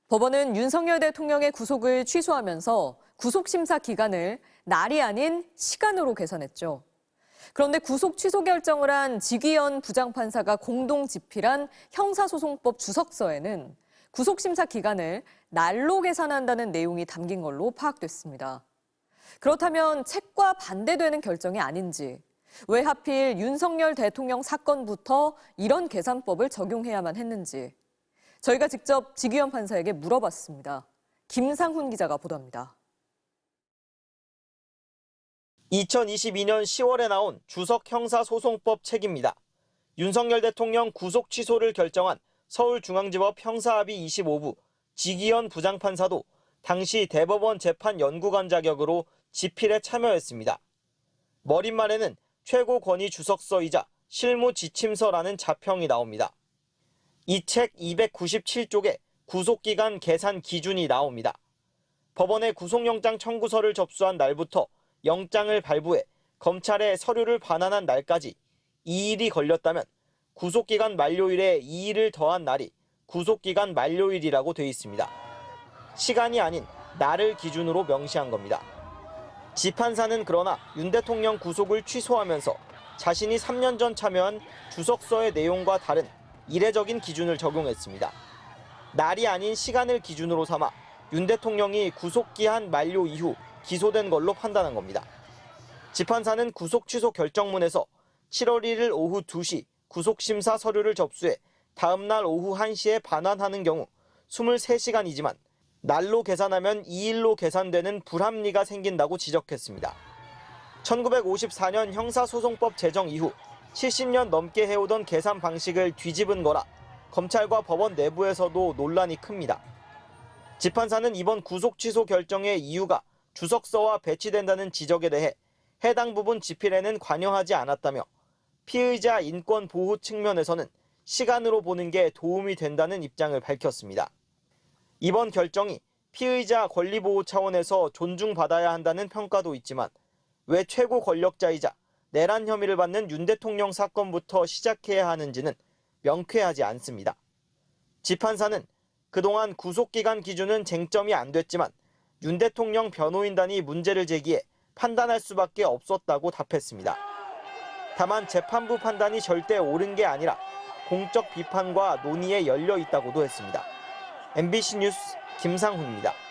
법원은 윤석열 대통령의 구속을 취소하면서 구속심사 기간을 날이 아닌 시간으로 개선했죠. 그런데 구속 취소 결정을 한 지기현 부장판사가 공동 집필한 형사소송법 주석서에는 구속심사 기간을 날로 계산한다는 내용이 담긴 걸로 파악됐습니다. 그렇다면 책과 반대되는 결정이 아닌지, 왜 하필 윤석열 대통령 사건부터 이런 계산법을 적용해야만 했는지 저희가 직접 지기현 판사에게 물어봤습니다. 김상훈 기자가 보도합니다. 2022년 10월에 나온 주석 형사소송법 책입니다. 윤석열 대통령 구속 취소를 결정한 서울중앙지법 형사합의 25부 지기현 부장판사도 당시 대법원 재판 연구관 자격으로 집필에 참여했습니다. 머릿말에는 최고권위 주석서이자 실무 지침서라는 자평이 나옵니다. 이 책 297쪽에 구속기간 계산 기준이 나옵니다. 법원에 구속영장 청구서를 접수한 날부터 영장을 발부해 검찰에 서류를 반환한 날까지 2일이 걸렸다면 구속기간 만료일에 2일을 더한 날이 구속기간 만료일이라고 돼 있습니다. 시간이 아닌 날을 기준으로 명시한 겁니다. 지판사는 그러나 윤 대통령 구속을 취소하면서 자신이 3년 전 참여한 주석서의 내용과 다른 이례적인 기준을 적용했습니다. 날이 아닌 시간을 기준으로 삼아 윤 대통령이 구속기한 만료 이후 기소된 걸로 판단한 겁니다. 지판사는 구속 취소 결정문에서 7월 1일 오후 2시 구속심사 서류를 접수해 다음 날 오후 1시에 반환하는 경우 23시간이지만 날로 계산하면 2일로 계산되는 불합리가 생긴다고 지적했습니다. 1954년 형사소송법 제정 이후 70년 넘게 해오던 계산 방식을 뒤집은 거라 검찰과 법원 내부에서도 논란이 큽니다. 지판사는 이번 구속 취소 결정의 이유가 주석서와 배치된다는 지적에 대해 해당 부분 집필에는 관여하지 않았다며 피의자 인권 보호 측면에서는 시간으로 보는 게 도움이 된다는 입장을 밝혔습니다. 이번 결정이 피의자 권리 보호 차원에서 존중받아야 한다는 평가도 있지만 왜 최고 권력자이자 내란 혐의를 받는 윤 대통령 사건부터 시작해야 하는지는 명쾌하지 않습니다. 지판사는 그동안 구속기간 기준은 쟁점이 안 됐지만 윤 대통령 변호인단이 문제를 제기해 판단할 수밖에 없었다고 답했습니다. 다만 재판부 판단이 절대 옳은 게 아니라 공적 비판과 논의에 열려 있다고도 했습니다. MBC 뉴스 김상훈입니다.